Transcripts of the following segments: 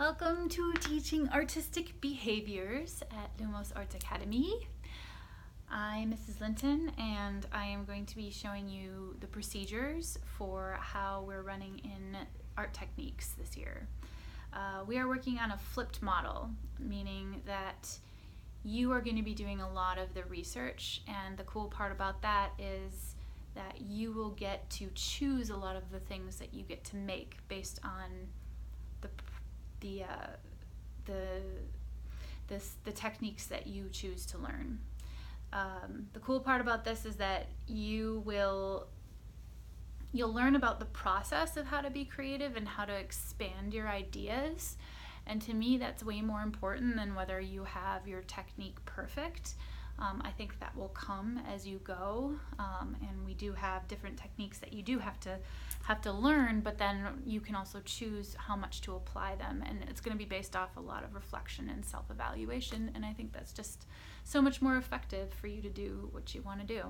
Welcome to Teaching Artistic Behaviors at Lumos Arts Academy. I'm Mrs. Linton, and I am going to be showing you the procedures for how we're running in art techniques this year. We are working on a flipped model, meaning that you are going to be doing a lot of the research, and the cool part about that is that you will get to choose a lot of the things that you get to make based on the techniques that you choose to learn. The cool part about this is that you'll learn about the process of how to be creative and how to expand your ideas. And to me, that's way more important than whether you have your technique perfect. I think that will come as you go, and we do have different techniques that you do have to learn, but then you can also choose how much to apply them, and it's going to be based off a lot of reflection and self-evaluation, and I think that's just so much more effective for you to do what you want to do.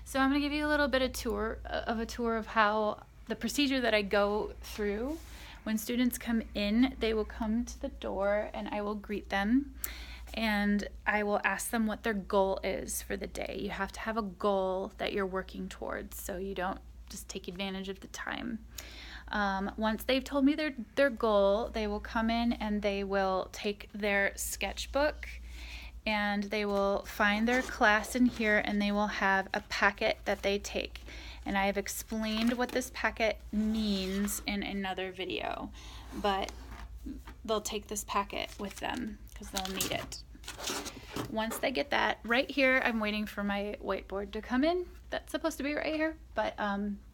So I'm going to give you a little bit of a tour of how the procedure that I go through. When students come in, they will come to the door and I will greet them. And I will ask them what their goal is for the day. You have to have a goal that you're working towards so you don't just take advantage of the time. Once they've told me their goal, they will come in and they will take their sketchbook and they will find their class in here, and they will have a packet that they take. And I have explained what this packet means in another video, but they'll take this packet with them because they'll need it. Once they get that, right here, I'm waiting for my whiteboard to come in. That's supposed to be right here, but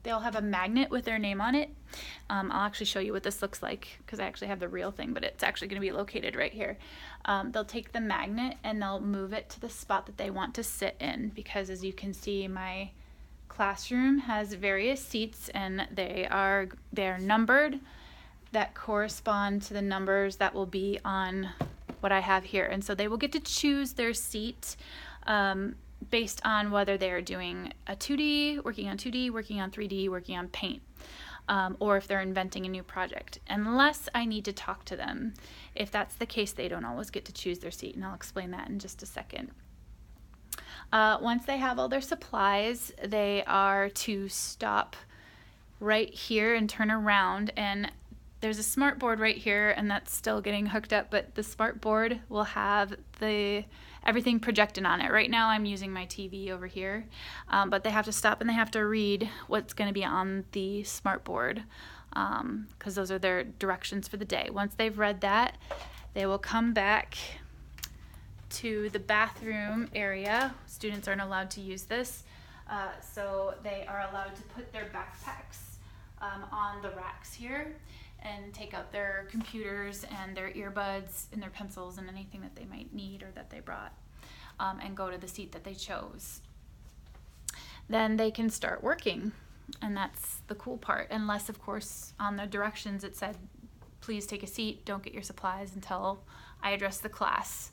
they'll have a magnet with their name on it. I'll actually show you what this looks like because I actually have the real thing, but it's actually going to be located right here. They'll take the magnet and they'll move it to the spot that they want to sit in, because as you can see, my classroom has various seats and they're numbered that correspond to the numbers that will be on what I have here. And so they will get to choose their seat based on whether they're doing a 2D, working on 2D, working on 3D, working on paint, or if they're inventing a new project, unless I need to talk to them. If that's the case, they don't always get to choose their seat, and I'll explain that in just a second. Once they have all their supplies, they are to stop right here and turn around, and there's a smart board right here, and that's still getting hooked up, but the smart board will have everything projected on it. Right now I'm using my TV over here, but they have to stop and they have to read what's going to be on the smart board, because those are their directions for the day. Once they've read that, they will come back to the bathroom area. Students aren't allowed to use this, so they are allowed to put their backpacks on the racks here and take out their computers and their earbuds and their pencils and anything that they might need or that they brought, and go to the seat that they chose. Then they can start working, and that's the cool part, unless of course on the directions it said please take a seat, don't get your supplies until I address the class.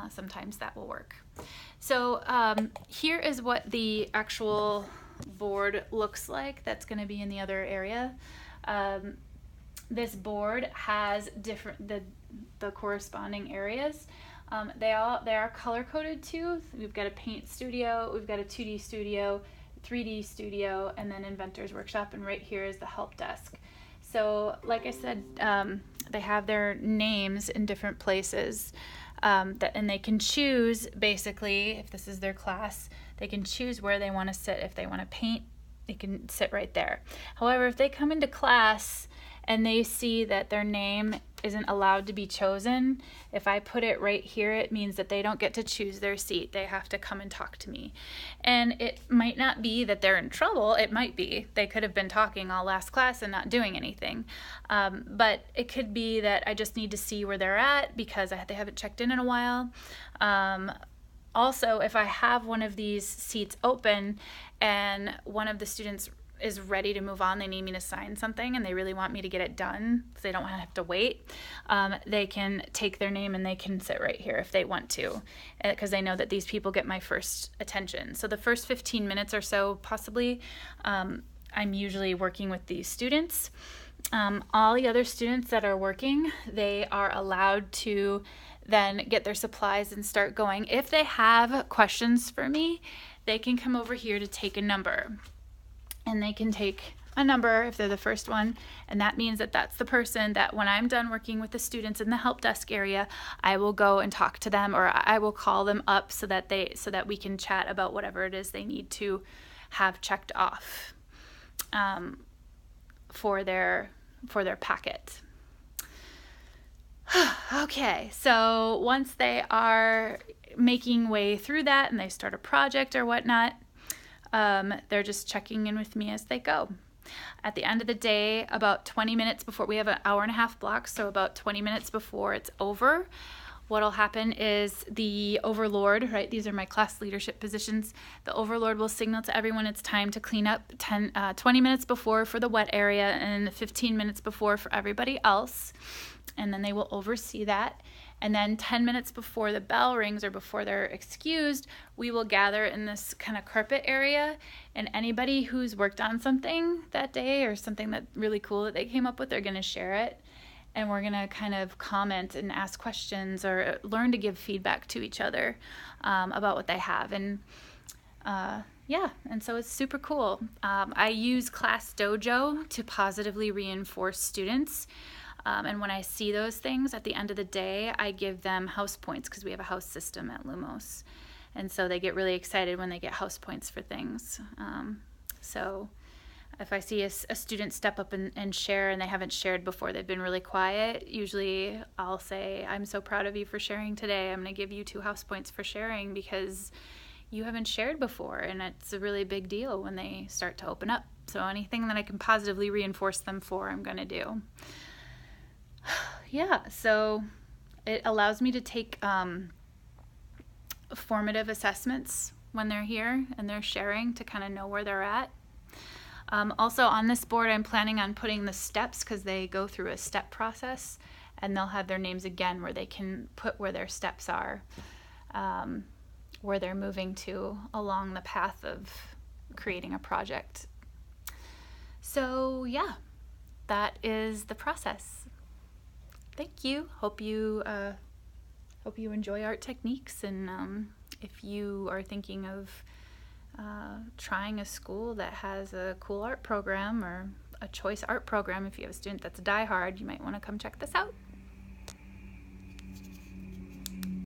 Sometimes that will work. So here is what the actual board looks like that's going to be in the other area. This board has the corresponding areas. They are color coded too. We've got a paint studio, we've got a 2D studio, 3D studio, and then Inventors Workshop, and right here is the help desk. So like I said, they have their names in different places, and they can choose, basically, if this is their class, they can choose where they want to sit. If they want to paint, they can sit right there. However, if they come into class and they see that their name isn't allowed to be chosen, if I put it right here, it means that they don't get to choose their seat. They have to come and talk to me. And it might not be that they're in trouble. It might be. They could have been talking all last class and not doing anything. But it could be that I just need to see where they're at because they haven't checked in a while. Also, if I have one of these seats open and one of the students is ready to move on, they need me to sign something and they really want me to get it done so they don't have to wait, they can take their name and they can sit right here if they want to, because they know that these people get my first attention. So the first 15 minutes or so, possibly, I'm usually working with these students. All the other students that are working, they are allowed to then get their supplies and start going. If they have questions for me, they can come over here to take a number. And they can take a number if they're the first one, and that means that that's the person that when I'm done working with the students in the help desk area, I will go and talk to them, or I will call them up so that we can chat about whatever it is they need to have checked off for their packet. Okay, so once they are making way through that and they start a project or whatnot, they're just checking in with me as they go. At the end of the day, about 20 minutes before, we have an hour and a half block, so about 20 minutes before it's over, what'll happen is the overlord, right, these are my class leadership positions, the overlord will signal to everyone it's time to clean up 20 minutes before for the wet area and 15 minutes before for everybody else, and then they will oversee that. And then 10 minutes before the bell rings or before they're excused, we will gather in this kind of carpet area, and anybody who's worked on something that day or something that really cool that they came up with, they're going to share it. And we're going to kind of comment and ask questions or learn to give feedback to each other about what they have. And and so it's super cool. I use Class Dojo to positively reinforce students. And when I see those things at the end of the day, I give them house points because we have a house system at Lumos. And so they get really excited when they get house points for things. So if I see a student step up and share and they haven't shared before, they've been really quiet, usually I'll say, I'm so proud of you for sharing today. I'm going to give you 2 house points for sharing because you haven't shared before. And it's a really big deal when they start to open up. So anything that I can positively reinforce them for, I'm going to do. Yeah, so it allows me to take formative assessments when they're here and they're sharing to kind of know where they're at. Also on this board, I'm planning on putting the steps because they go through a step process, and they'll have their names again where they can put where their steps are, where they're moving to along the path of creating a project. So yeah, that is the process. Thank you. Hope you enjoy art techniques, and if you are thinking of trying a school that has a cool art program or a choice art program, if you have a student that's a diehard, you might want to come check this out.